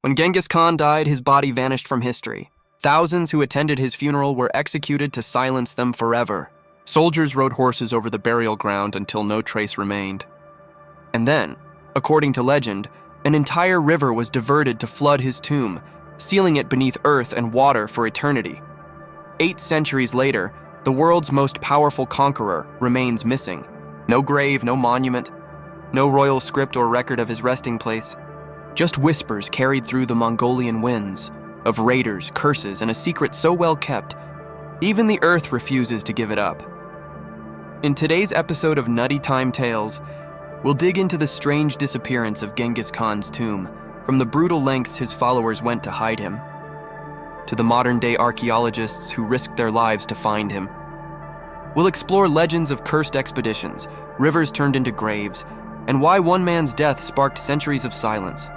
When Genghis Khan died, his body vanished from history. Thousands who attended his funeral were executed to silence them forever. Soldiers rode horses over the burial ground until no trace remained. And then, according to legend, an entire river was diverted to flood his tomb, sealing it beneath earth and water for eternity. 8 centuries later, the world's most powerful conqueror remains missing. No grave, no monument, no royal script or record of his resting place. Just whispers carried through the Mongolian winds of raiders, curses, and a secret so well kept, even the earth refuses to give it up. In today's episode of Nutty Time Tales, we'll dig into the strange disappearance of Genghis Khan's tomb, from the brutal lengths his followers went to hide him, to the modern-day archaeologists who risked their lives to find him. We'll explore legends of cursed expeditions, rivers turned into graves, and why one man's death sparked centuries of silence.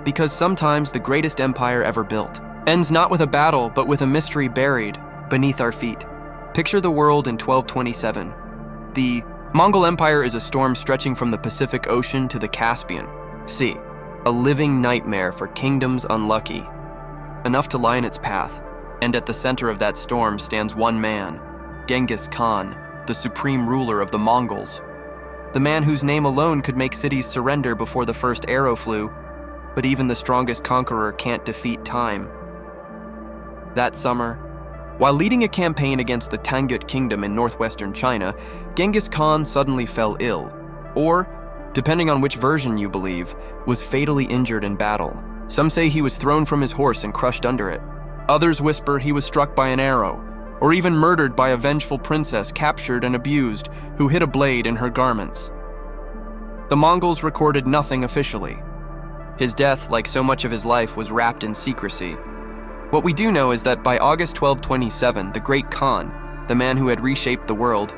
Because sometimes the greatest empire ever built ends not with a battle, but with a mystery buried beneath our feet. Picture the world in 1227. The Mongol Empire is a storm stretching from the Pacific Ocean to the Caspian Sea, a living nightmare for kingdoms unlucky enough to lie in its path. And at the center of that storm stands one man, Genghis Khan, the supreme ruler of the Mongols. The man whose name alone could make cities surrender before the first arrow flew, but even the strongest conqueror can't defeat time. That summer, while leading a campaign against the Tangut Kingdom in northwestern China, Genghis Khan suddenly fell ill, or, depending on which version you believe, was fatally injured in battle. Some say he was thrown from his horse and crushed under it. Others whisper he was struck by an arrow, or even murdered by a vengeful princess captured and abused who hid a blade in her garments. The Mongols recorded nothing officially. His death, like so much of his life, was wrapped in secrecy. What we do know is that by August 1227, the great Khan, the man who had reshaped the world,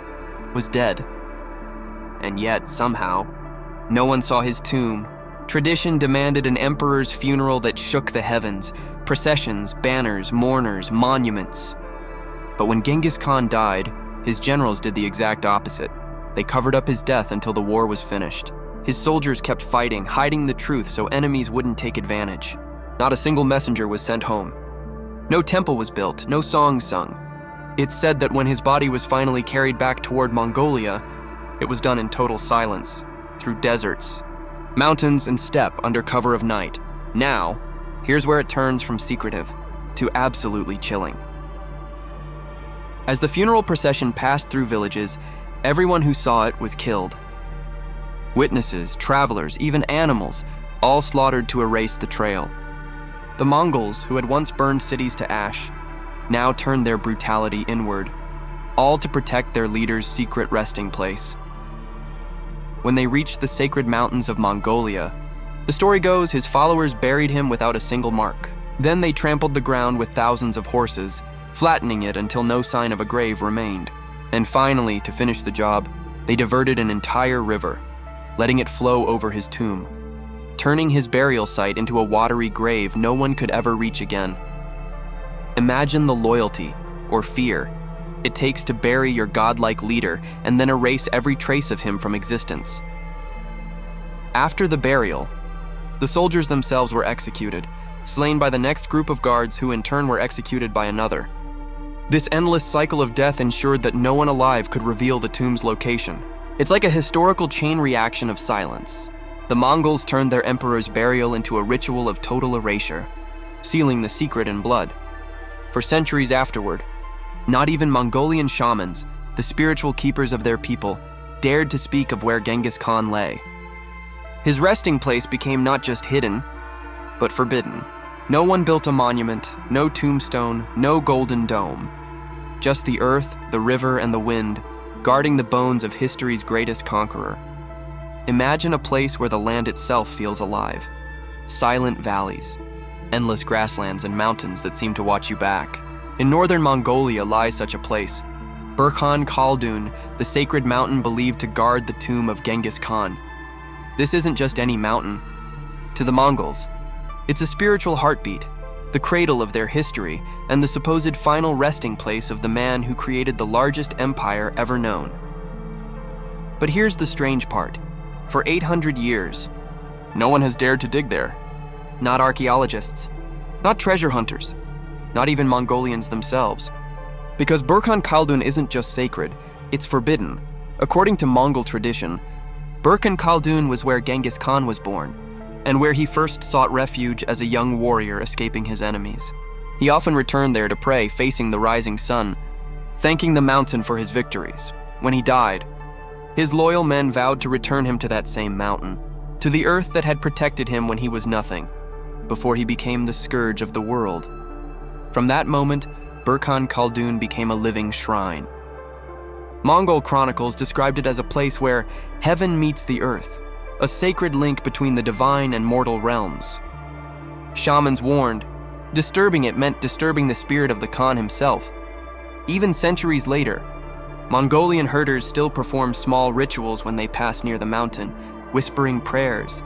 was dead. And yet, somehow, no one saw his tomb. Tradition demanded an emperor's funeral that shook the heavens, processions, banners, mourners, monuments. But when Genghis Khan died, his generals did the exact opposite. They covered up his death until the war was finished. His soldiers kept fighting, hiding the truth so enemies wouldn't take advantage. Not a single messenger was sent home. No temple was built, no songs sung. It's said that when his body was finally carried back toward Mongolia, it was done in total silence, through deserts, mountains, and steppe under cover of night. Now, here's where it turns from secretive to absolutely chilling. As the funeral procession passed through villages, everyone who saw it was killed. Witnesses, travelers, even animals, all slaughtered to erase the trail. The Mongols, who had once burned cities to ash, now turned their brutality inward, all to protect their leader's secret resting place. When they reached the sacred mountains of Mongolia, the story goes his followers buried him without a single mark. Then they trampled the ground with thousands of horses, flattening it until no sign of a grave remained. And finally, to finish the job, they diverted an entire river, letting it flow over his tomb, turning his burial site into a watery grave no one could ever reach again. Imagine the loyalty, or fear, it takes to bury your godlike leader and then erase every trace of him from existence. After the burial, the soldiers themselves were executed, slain by the next group of guards who in turn were executed by another. This endless cycle of death ensured that no one alive could reveal the tomb's location. It's like a historical chain reaction of silence. The Mongols turned their emperor's burial into a ritual of total erasure, sealing the secret in blood. For centuries afterward, not even Mongolian shamans, the spiritual keepers of their people, dared to speak of where Genghis Khan lay. His resting place became not just hidden, but forbidden. No one built a monument, no tombstone, no golden dome. Just the earth, the river, and the wind, guarding the bones of history's greatest conqueror. Imagine a place where the land itself feels alive. Silent valleys, endless grasslands, and mountains that seem to watch you back. In northern Mongolia lies such a place. Burkhan Khaldun, the sacred mountain believed to guard the tomb of Genghis Khan. This isn't just any mountain. To the Mongols, it's a spiritual heartbeat, the cradle of their history, and the supposed final resting place of the man who created the largest empire ever known. But here's the strange part. For 800 years, no one has dared to dig there. not archaeologists, not treasure hunters, not even Mongolians themselves. Because Burkhan Khaldun isn't just sacred, it's forbidden. According to Mongol tradition, Burkhan Khaldun was where Genghis Khan was born, and where he first sought refuge as a young warrior escaping his enemies. He often returned there to pray, facing the rising sun, thanking the mountain for his victories. When he died, his loyal men vowed to return him to that same mountain, to the earth that had protected him when he was nothing, before he became the scourge of the world. From that moment, Burkhan Khaldun became a living shrine. Mongol chronicles described it as a place where heaven meets the earth, a sacred link between the divine and mortal realms. Shamans warned, disturbing it meant disturbing the spirit of the Khan himself. Even centuries later, Mongolian herders still perform small rituals when they pass near the mountain, whispering prayers,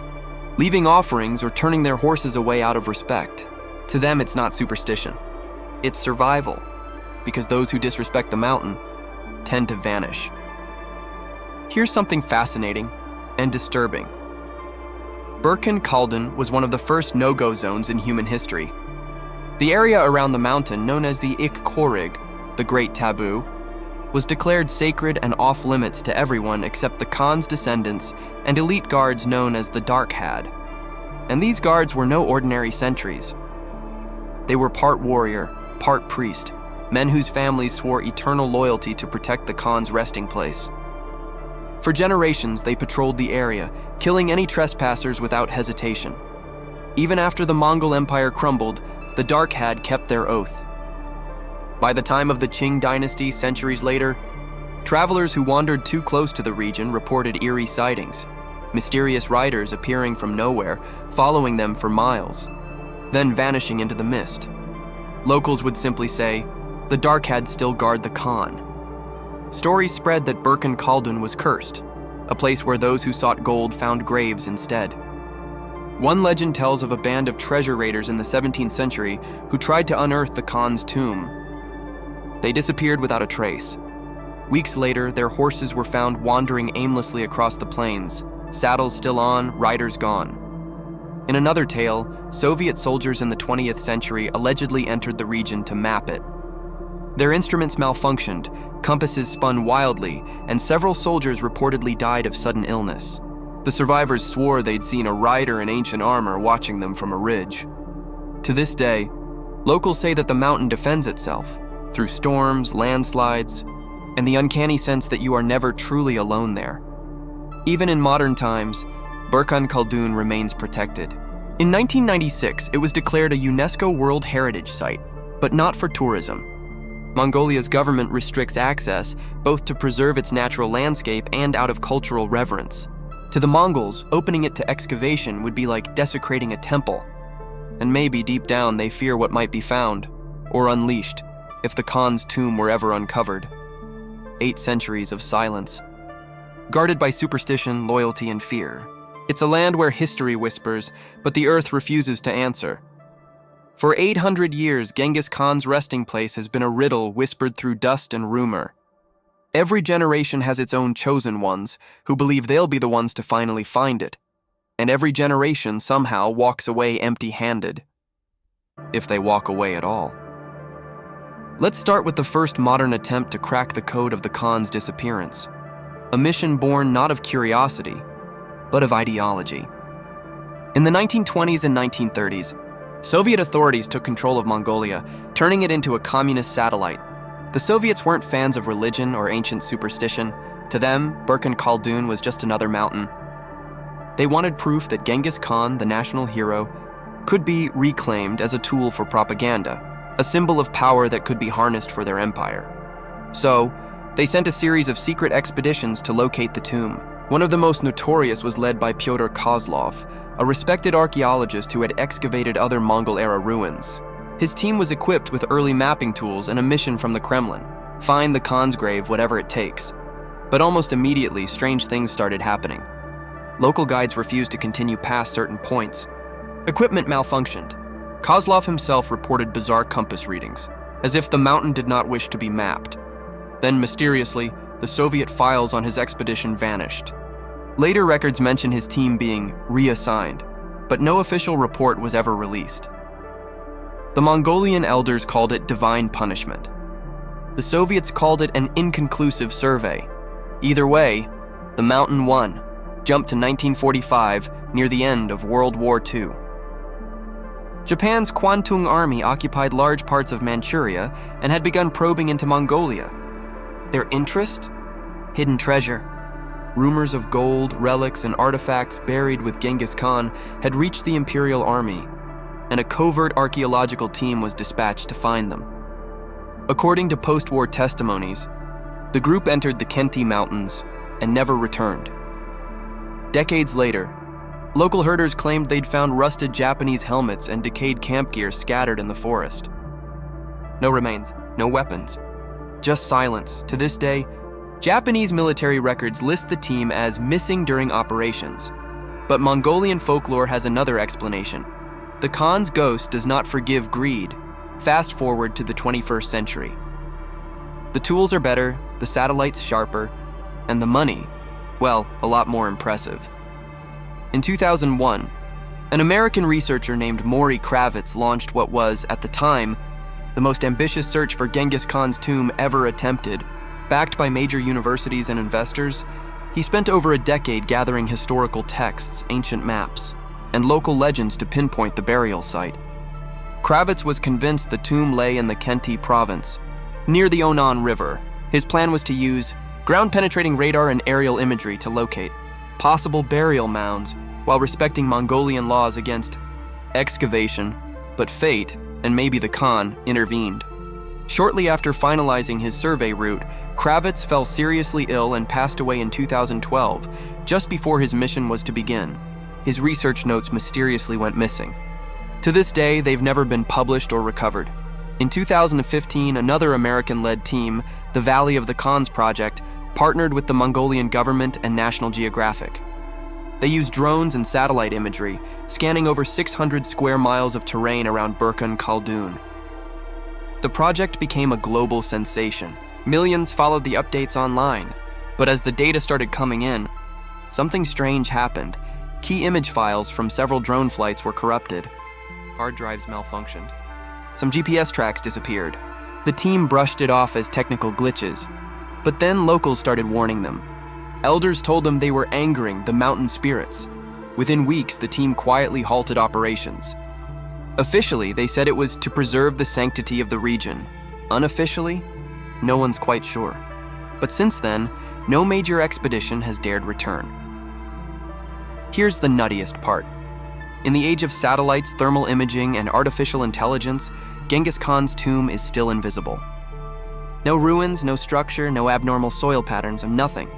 leaving offerings or turning their horses away out of respect. To them, it's not superstition. It's survival, because those who disrespect the mountain tend to vanish. Here's something fascinating and disturbing. Burkhan Khaldun was one of the first no-go zones in human history. The area around the mountain, known as the Ik Korig, the Great Taboo, was declared sacred and off-limits to everyone except the Khan's descendants and elite guards known as the Dark Had. And these guards were no ordinary sentries. They were part warrior, part priest, men whose families swore eternal loyalty to protect the Khan's resting place. For generations, they patrolled the area, killing any trespassers without hesitation. Even after the Mongol Empire crumbled, the Dark Had kept their oath. By the time of the Qing dynasty, centuries later, travelers who wandered too close to the region reported eerie sightings, mysterious riders appearing from nowhere, following them for miles, then vanishing into the mist. Locals would simply say, the Dark Had still guard the Khan. Stories spread that Burkhan Khaldun was cursed, a place where those who sought gold found graves instead. One legend tells of a band of treasure raiders in the 17th century who tried to unearth the Khan's tomb. They disappeared without a trace. Weeks later, their horses were found wandering aimlessly across the plains, saddles still on, riders gone. In another tale, Soviet soldiers in the 20th century allegedly entered the region to map it. Their instruments malfunctioned, compasses spun wildly, and several soldiers reportedly died of sudden illness. The survivors swore they'd seen a rider in ancient armor watching them from a ridge. To this day, locals say that the mountain defends itself through storms, landslides, and the uncanny sense that you are never truly alone there. Even in modern times, Burkhan Khaldun remains protected. In 1996, it was declared a UNESCO World Heritage Site, but not for tourism. Mongolia's government restricts access, both to preserve its natural landscape and out of cultural reverence. To the Mongols, opening it to excavation would be like desecrating a temple. And maybe deep down they fear what might be found, or unleashed, if the Khan's tomb were ever uncovered. 8 centuries of silence, guarded by superstition, loyalty, and fear. It's a land where history whispers, but the earth refuses to answer. For 800 years, Genghis Khan's resting place has been a riddle whispered through dust and rumor. Every generation has its own chosen ones, who believe they'll be the ones to finally find it. And every generation somehow walks away empty-handed. If they walk away at all. Let's start with the first modern attempt to crack the code of the Khan's disappearance. A mission born not of curiosity, but of ideology. In the 1920s and 1930s, Soviet authorities took control of Mongolia, turning it into a communist satellite. The Soviets weren't fans of religion or ancient superstition. To them, Burkhan Khaldun was just another mountain. They wanted proof that Genghis Khan, the national hero, could be reclaimed as a tool for propaganda, a symbol of power that could be harnessed for their empire. So, they sent a series of secret expeditions to locate the tomb. One of the most notorious was led by Pyotr Kozlov, a respected archaeologist who had excavated other Mongol-era ruins. His team was equipped with early mapping tools and a mission from the Kremlin: find the Khan's grave, whatever it takes. But almost immediately, strange things started happening. Local guides refused to continue past certain points. Equipment malfunctioned. Kozlov himself reported bizarre compass readings, as if the mountain did not wish to be mapped. Then, mysteriously, the Soviet files on his expedition vanished. Later records mention his team being reassigned, but no official report was ever released. The Mongolian elders called it divine punishment. The Soviets called it an inconclusive survey. Either way, the mountain won, jumped to 1945 near the end of World War II. Japan's Kwantung Army occupied large parts of Manchuria and had begun probing into Mongolia. Their interest? Hidden treasure. Rumors of gold, relics, and artifacts buried with Genghis Khan had reached the Imperial Army, and a covert archaeological team was dispatched to find them. According to post-war testimonies, the group entered the Khenti Mountains and never returned. Decades later, local herders claimed they'd found rusted Japanese helmets and decayed camp gear scattered in the forest. No remains, no weapons, just silence. To this day, Japanese military records list the team as missing during operations. But Mongolian folklore has another explanation. The Khan's ghost does not forgive greed. Fast forward to the 21st century. The tools are better, the satellites sharper, and the money, well, a lot more impressive. In 2001, an American researcher named Maury Kravitz launched what was, at the time, the most ambitious search for Genghis Khan's tomb ever attempted. Backed by major universities and investors, he spent over a decade gathering historical texts, ancient maps, and local legends to pinpoint the burial site. Kravitz was convinced the tomb lay in the Khenti province, near the Onan River. His plan was to use ground-penetrating radar and aerial imagery to locate possible burial mounds while respecting Mongolian laws against excavation, but fate, and maybe the Khan, intervened. Shortly after finalizing his survey route, Kravitz fell seriously ill and passed away in 2012, just before his mission was to begin. His research notes mysteriously went missing. To this day, they've never been published or recovered. In 2015, another American-led team, the Valley of the Khans Project, partnered with the Mongolian government and National Geographic. They used drones and satellite imagery, scanning over 600 square miles of terrain around Burkhan Khaldun. The project became a global sensation. Millions followed the updates online. But as the data started coming in, something strange happened. Key image files from several drone flights were corrupted. Hard drives malfunctioned. Some GPS tracks disappeared. The team brushed it off as technical glitches. But then locals started warning them. Elders told them they were angering the mountain spirits. Within weeks, the team quietly halted operations. Officially, they said it was to preserve the sanctity of the region. Unofficially, no one's quite sure. But since then, no major expedition has dared return. Here's the nuttiest part. In the age of satellites, thermal imaging, and artificial intelligence, Genghis Khan's tomb is still invisible. No ruins, no structure, no abnormal soil patterns, nothing.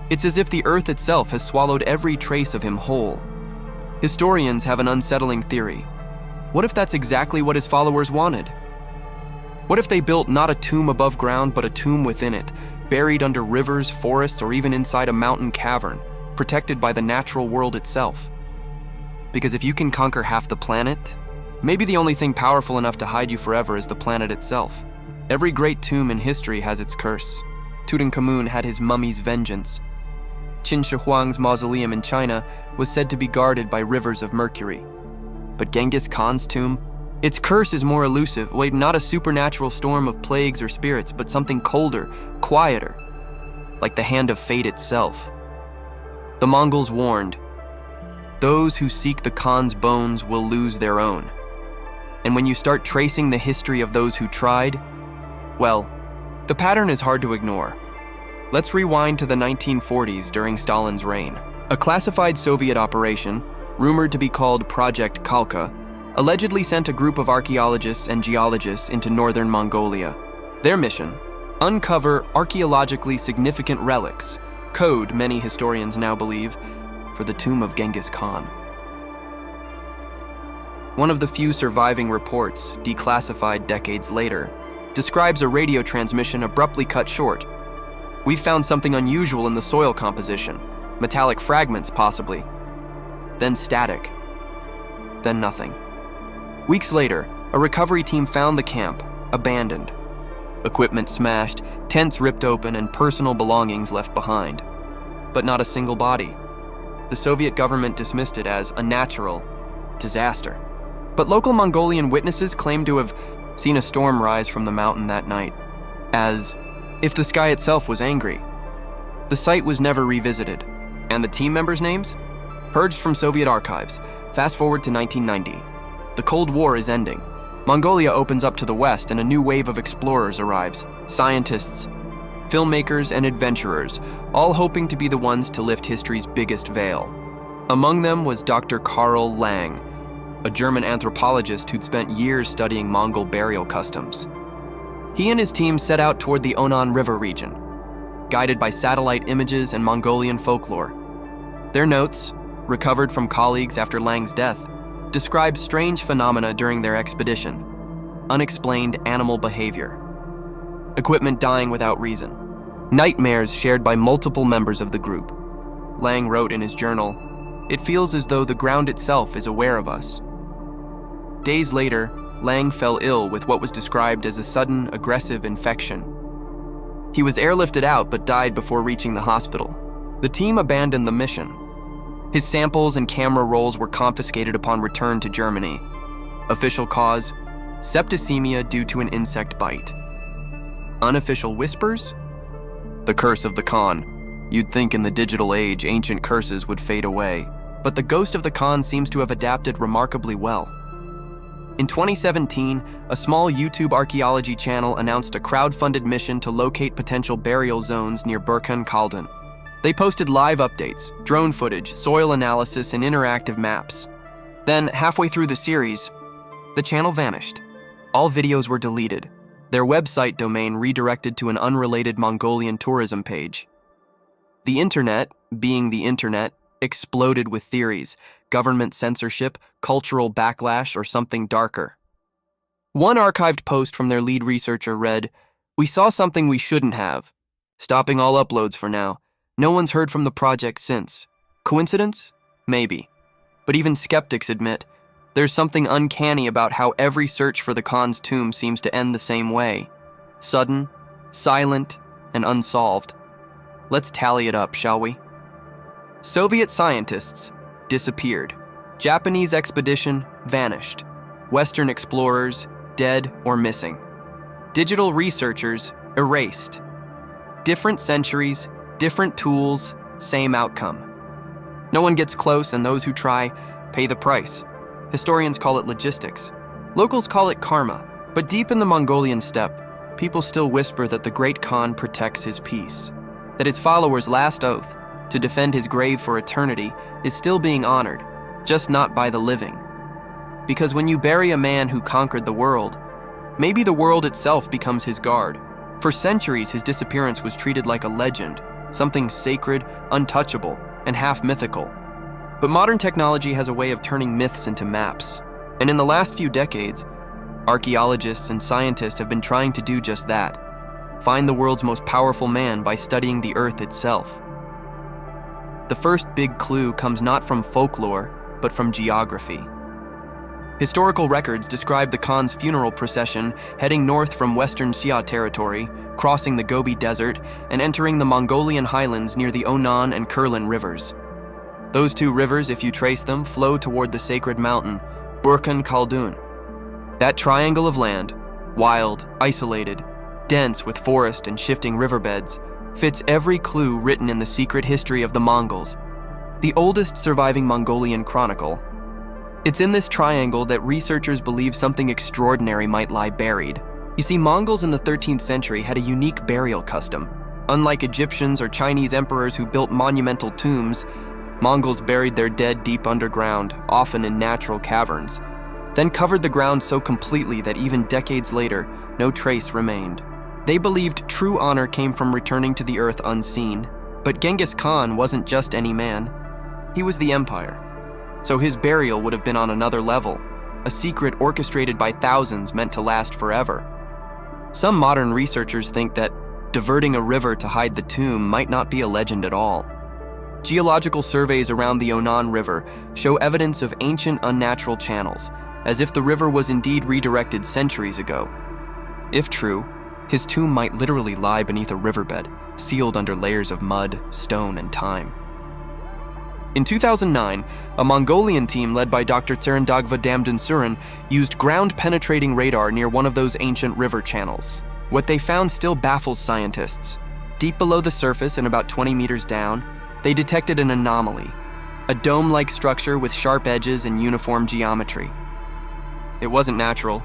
It's as if the earth itself has swallowed every trace of him whole. Historians have an unsettling theory. What if that's exactly what his followers wanted? What if they built not a tomb above ground, but a tomb within it, buried under rivers, forests, or even inside a mountain cavern, protected by the natural world itself? Because if you can conquer half the planet, maybe the only thing powerful enough to hide you forever is the planet itself. Every great tomb in history has its curse. Tutankhamun had his mummy's vengeance. Qin Shi Huang's mausoleum in China was said to be guarded by rivers of mercury. But Genghis Khan's tomb? Its curse is more elusive. Wait, not a supernatural storm of plagues or spirits, but something colder, quieter, like the hand of fate itself. The Mongols warned, those who seek the Khan's bones will lose their own. And when you start tracing the history of those who tried, well, the pattern is hard to ignore. Let's rewind to the 1940s during Stalin's reign. A classified Soviet operation, rumored to be called Project Khalkha, allegedly sent a group of archaeologists and geologists into northern Mongolia. Their mission: uncover archaeologically significant relics, code many historians now believe, for the tomb of Genghis Khan. One of the few surviving reports, declassified decades later, describes a radio transmission abruptly cut short. "We found something unusual in the soil composition, metallic fragments possibly. Then static. Then nothing." Weeks later, a recovery team found the camp, abandoned. Equipment smashed, tents ripped open, and personal belongings left behind. But not a single body. The Soviet government dismissed it as unnatural disaster. But local Mongolian witnesses claim to have seen a storm rise from the mountain that night, as if the sky itself was angry. The site was never revisited, and the team members' names? Purged from Soviet archives. Fast forward to 1990. The Cold War is ending. Mongolia opens up to the west and a new wave of explorers arrives. Scientists, filmmakers, and adventurers, all hoping to be the ones to lift history's biggest veil. Among them was Dr. Karl Lang, a German anthropologist who'd spent years studying Mongol burial customs. He and his team set out toward the Onan River region, guided by satellite images and Mongolian folklore. Their notes, recovered from colleagues after Lang's death, describe strange phenomena during their expedition, unexplained animal behavior, equipment dying without reason, nightmares shared by multiple members of the group. Lang wrote in his journal, "It feels as though the ground itself is aware of us." Days later, Lang fell ill with what was described as a sudden, aggressive infection. He was airlifted out but died before reaching the hospital. The team abandoned the mission. His samples and camera rolls were confiscated upon return to Germany. Official cause: septicemia due to an insect bite. Unofficial whispers? The curse of the Khan. You'd think in the digital age, ancient curses would fade away, but the ghost of the Khan seems to have adapted remarkably well. In 2017, a small YouTube archaeology channel announced a crowd-funded mission to locate potential burial zones near Burkhan Khaldun. They posted live updates, drone footage, soil analysis, and interactive maps. Then, halfway through the series, the channel vanished. All videos were deleted, their website domain redirected to an unrelated Mongolian tourism page. The internet, being the internet, exploded with theories: government censorship, cultural backlash, or something darker. One archived post from their lead researcher read, "We saw something we shouldn't have. Stopping all uploads for now. No one's heard from the project since. Coincidence? Maybe. But even skeptics admit, there's something uncanny about how every search for the Khan's tomb seems to end the same way. Sudden, silent, and unsolved. Let's tally it up, shall we? Soviet scientists disappeared. Japanese expedition vanished. Western explorers dead or missing. Digital researchers erased. Different centuries, different tools, same outcome. No one gets close, and those who try pay the price. Historians call it logistics. Locals call it karma. But deep in the Mongolian steppe, people still whisper that the great Khan protects his peace, that his followers' last oath, to defend his grave for eternity, is still being honored, just not by the living. Because when you bury a man who conquered the world, maybe the world itself becomes his guard. For centuries, his disappearance was treated like a legend, something sacred, untouchable, and half mythical. But modern technology has a way of turning myths into maps. And in the last few decades, archaeologists and scientists have been trying to do just that: find the world's most powerful man by studying the Earth itself. The first big clue comes not from folklore, but from geography. Historical records describe the Khan's funeral procession heading north from western Xia territory, crossing the Gobi Desert, and entering the Mongolian highlands near the Onan and Kurlan rivers. Those two rivers, if you trace them, flow toward the sacred mountain, Burkhan Khaldun. That triangle of land, wild, isolated, dense with forest and shifting riverbeds, fits every clue written in the secret history of the Mongols, the oldest surviving Mongolian chronicle. It's in this triangle that researchers believe something extraordinary might lie buried. You see, Mongols in the 13th century had a unique burial custom. Unlike Egyptians or Chinese emperors who built monumental tombs, Mongols buried their dead deep underground, often in natural caverns, then covered the ground so completely that even decades later, no trace remained. They believed true honor came from returning to the earth unseen. But Genghis Khan wasn't just any man. He was the empire. So his burial would have been on another level, a secret orchestrated by thousands meant to last forever. Some modern researchers think that diverting a river to hide the tomb might not be a legend at all. Geological surveys around the Onan River show evidence of ancient unnatural channels, as if the river was indeed redirected centuries ago. If true, his tomb might literally lie beneath a riverbed, sealed under layers of mud, stone, and time. In 2009, a Mongolian team led by Dr. Tserendagva Damdinsurin used ground-penetrating radar near one of those ancient river channels. What they found still baffles scientists. Deep below the surface and about 20 meters down, they detected an anomaly, a dome-like structure with sharp edges and uniform geometry. It wasn't natural,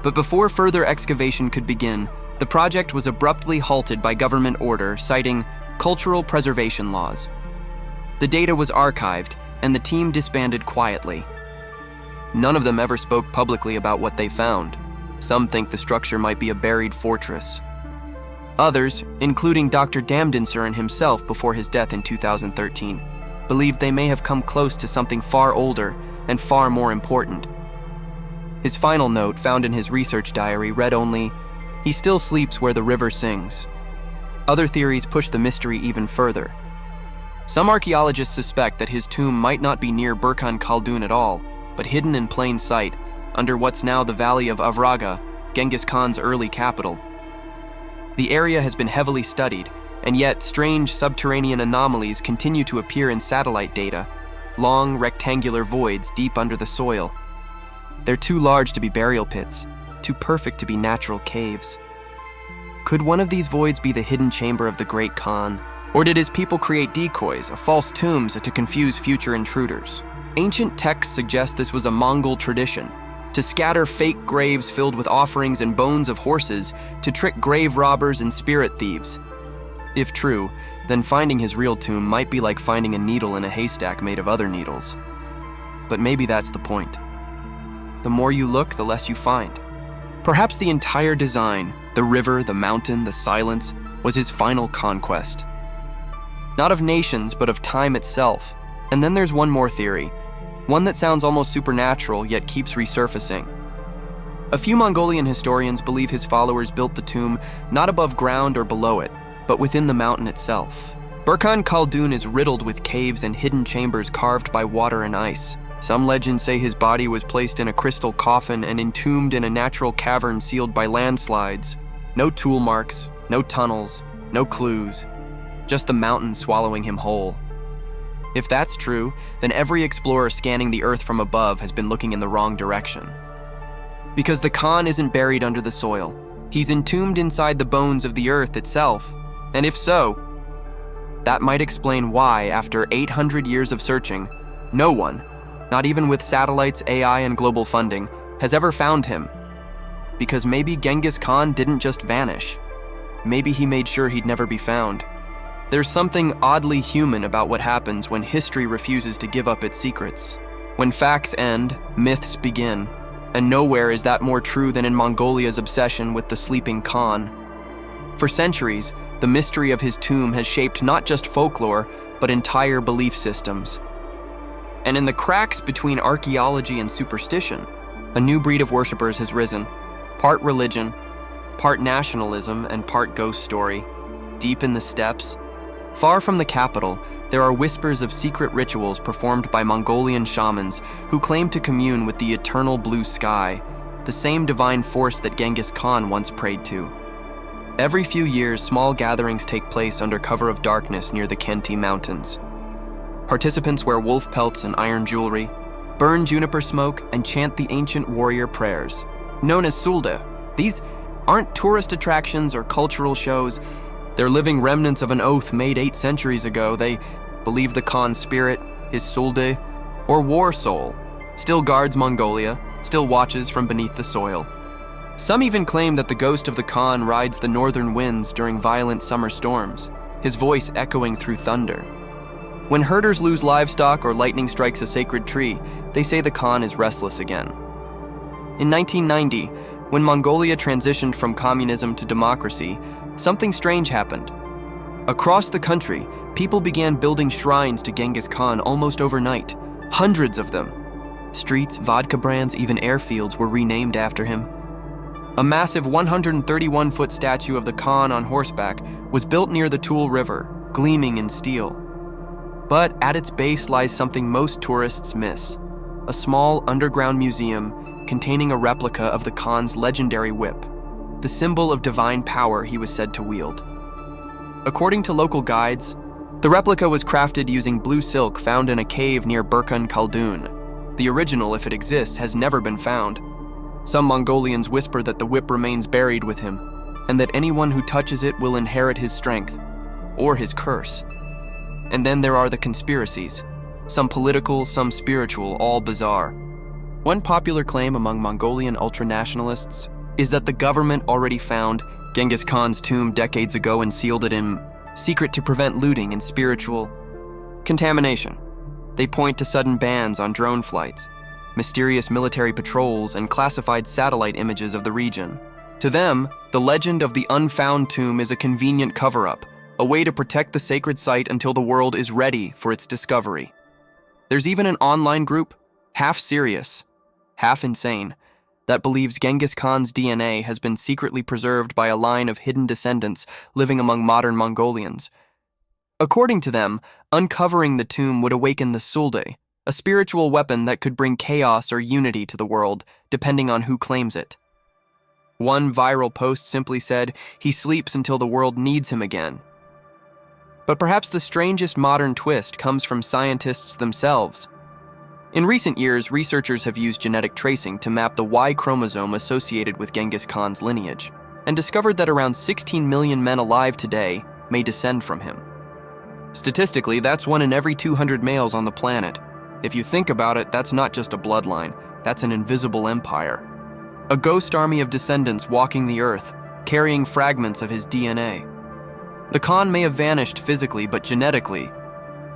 but before further excavation could begin, the project was abruptly halted by government order, citing cultural preservation laws. The data was archived, and the team disbanded quietly. None of them ever spoke publicly about what they found. Some think the structure might be a buried fortress. Others, including Dr. Damdinsurin himself before his death in 2013, believed they may have come close to something far older and far more important. His final note, found in his research diary, read only, "He still sleeps where the river sings." Other theories push the mystery even further. Some archaeologists suspect that his tomb might not be near Burkhan Khaldun at all, but hidden in plain sight, under what's now the valley of Avraga, Genghis Khan's early capital. The area has been heavily studied, and yet strange subterranean anomalies continue to appear in satellite data, long rectangular voids deep under the soil. They're too large to be burial pits, too perfect to be natural caves. Could one of these voids be the hidden chamber of the Great Khan? Or did his people create decoys, false tombs, to confuse future intruders? Ancient texts suggest this was a Mongol tradition, to scatter fake graves filled with offerings and bones of horses to trick grave robbers and spirit thieves. If true, then finding his real tomb might be like finding a needle in a haystack made of other needles. But maybe that's the point. The more you look, the less you find. Perhaps the entire design, the river, the mountain, the silence, was his final conquest. Not of nations, but of time itself. And then there's one more theory, one that sounds almost supernatural, yet keeps resurfacing. A few Mongolian historians believe his followers built the tomb not above ground or below it, but within the mountain itself. Burkhan Khaldun is riddled with caves and hidden chambers carved by water and ice. Some legends say his body was placed in a crystal coffin and entombed in a natural cavern sealed by landslides. No tool marks, no tunnels, no clues. Just the mountain swallowing him whole. If that's true, then every explorer scanning the earth from above has been looking in the wrong direction. Because the Khan isn't buried under the soil. He's entombed inside the bones of the earth itself. And if so, that might explain why, after 800 years of searching, no one, not even with satellites, AI, and global funding, has ever found him. Because maybe Genghis Khan didn't just vanish. Maybe he made sure he'd never be found. There's something oddly human about what happens when history refuses to give up its secrets. When facts end, myths begin, and nowhere is that more true than in Mongolia's obsession with the sleeping Khan. For centuries, the mystery of his tomb has shaped not just folklore, but entire belief systems. And in the cracks between archaeology and superstition, a new breed of worshippers has risen, part religion, part nationalism, and part ghost story. Deep in the steppes, far from the capital, there are whispers of secret rituals performed by Mongolian shamans who claim to commune with the eternal blue sky, the same divine force that Genghis Khan once prayed to. Every few years, small gatherings take place under cover of darkness near the Khenti Mountains. Participants wear wolf pelts and iron jewelry, burn juniper smoke, and chant the ancient warrior prayers, known as sulde. These aren't tourist attractions or cultural shows. They're living remnants of an oath made 8 centuries ago. They believe the Khan's spirit, his sulde, or war soul, still guards Mongolia, still watches from beneath the soil. Some even claim that the ghost of the Khan rides the northern winds during violent summer storms, his voice echoing through thunder. When herders lose livestock or lightning strikes a sacred tree, they say the Khan is restless again. In 1990, when Mongolia transitioned from communism to democracy, something strange happened. Across the country, people began building shrines to Genghis Khan almost overnight, hundreds of them. Streets, vodka brands, even airfields were renamed after him. A massive 131-foot statue of the Khan on horseback was built near the Tool River, gleaming in steel. But at its base lies something most tourists miss, a small underground museum containing a replica of the Khan's legendary whip, the symbol of divine power he was said to wield. According to local guides, The replica was crafted using blue silk found in a cave near Burkhan Khaldun. The original, if it exists, has never been found. Some Mongolians whisper that the whip remains buried with him, and that anyone who touches it will inherit his strength, or his curse. And then there are the conspiracies, some political, some spiritual, all bizarre. One popular claim among Mongolian ultranationalists is that the government already found Genghis Khan's tomb decades ago and sealed it in secret to prevent looting and spiritual contamination. They point to sudden bans on drone flights, mysterious military patrols, and classified satellite images of the region. To them, the legend of the unfound tomb is a convenient cover-up, a way to protect the sacred site until the world is ready for its discovery. There's even an online group, half serious, half insane, that believes Genghis Khan's DNA has been secretly preserved by a line of hidden descendants living among modern Mongolians. According to them, uncovering the tomb would awaken the Sulde, a spiritual weapon that could bring chaos or unity to the world, depending on who claims it. One viral post simply said, "He sleeps until the world needs him again." But perhaps the strangest modern twist comes from scientists themselves. In recent years, researchers have used genetic tracing to map the Y chromosome associated with Genghis Khan's lineage, and discovered that around 16 million men alive today may descend from him. Statistically, that's 1 in every 200 males on the planet. If you think about it, that's not just a bloodline, that's an invisible empire. A ghost army of descendants walking the earth, carrying fragments of his DNA. The Khan may have vanished physically, but genetically,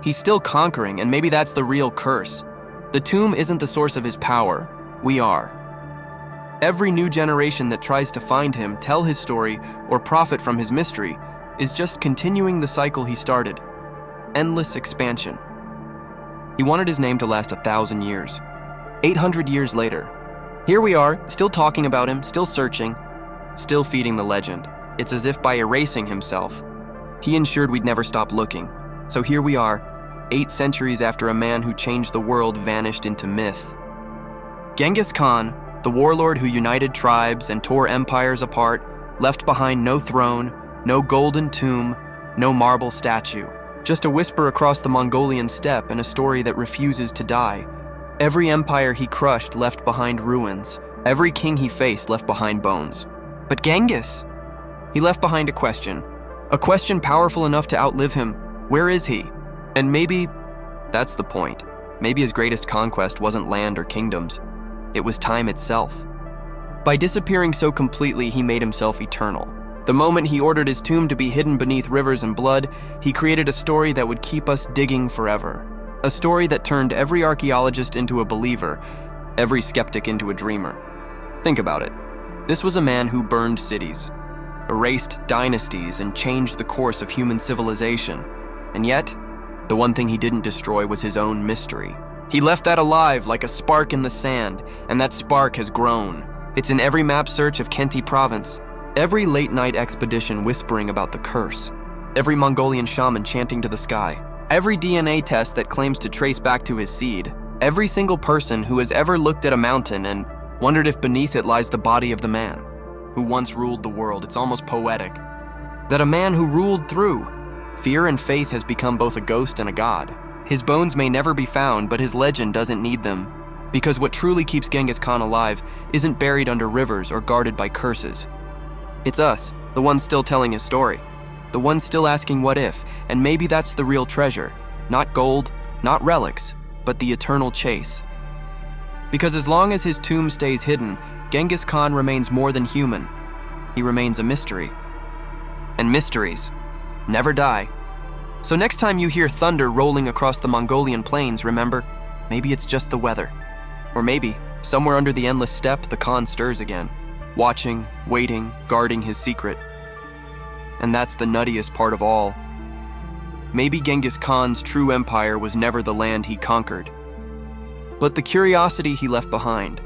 he's still conquering, and maybe that's the real curse. The tomb isn't the source of his power, we are. Every new generation that tries to find him, tell his story, or profit from his mystery is just continuing the cycle he started. Endless expansion. He wanted his name to last 1,000 years. 800 years later, here we are, still talking about him, still searching, still feeding the legend. It's as if by erasing himself, he ensured we'd never stop looking. So here we are, 8 centuries after a man who changed the world vanished into myth. Genghis Khan, the warlord who united tribes and tore empires apart, left behind no throne, no golden tomb, no marble statue. Just a whisper across the Mongolian steppe and a story that refuses to die. Every empire he crushed left behind ruins. Every king he faced left behind bones. But Genghis, he left behind a question powerful enough to outlive him. Where is he? And maybe that's the point. Maybe his greatest conquest wasn't land or kingdoms. It was time itself. By disappearing so completely, he made himself eternal. The moment he ordered his tomb to be hidden beneath rivers and blood, he created a story that would keep us digging forever. A story that turned every archaeologist into a believer, every skeptic into a dreamer. Think about it. This was a man who burned cities, erased dynasties, and changed the course of human civilization. And yet, the one thing he didn't destroy was his own mystery. He left that alive like a spark in the sand, and that spark has grown. It's in every map search of Khenti province, every late-night expedition whispering about the curse, every Mongolian shaman chanting to the sky, every DNA test that claims to trace back to his seed, every single person who has ever looked at a mountain and wondered if beneath it lies the body of the man who once ruled the world. It's almost poetic. That a man who ruled through fear and faith has become both a ghost and a god. His bones may never be found, but his legend doesn't need them. Because what truly keeps Genghis Khan alive isn't buried under rivers or guarded by curses. It's us, the ones still telling his story. The ones still asking what if, and maybe that's the real treasure. Not gold, not relics, but the eternal chase. Because as long as his tomb stays hidden, Genghis Khan remains more than human. He remains a mystery. And mysteries never die. So next time you hear thunder rolling across the Mongolian plains, remember, maybe it's just the weather. Or maybe, somewhere under the endless steppe, the Khan stirs again, watching, waiting, guarding his secret. And that's the nuttiest part of all. Maybe Genghis Khan's true empire was never the land he conquered, but the curiosity he left behind.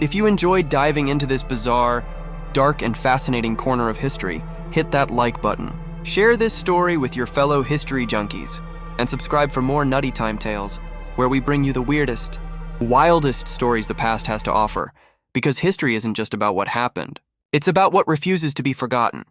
If you enjoyed diving into this bizarre, dark, and fascinating corner of history, hit that like button. Share this story with your fellow history junkies, and subscribe for more Nutty Time Tales, where we bring you the weirdest, wildest stories the past has to offer, because history isn't just about what happened. It's about what refuses to be forgotten.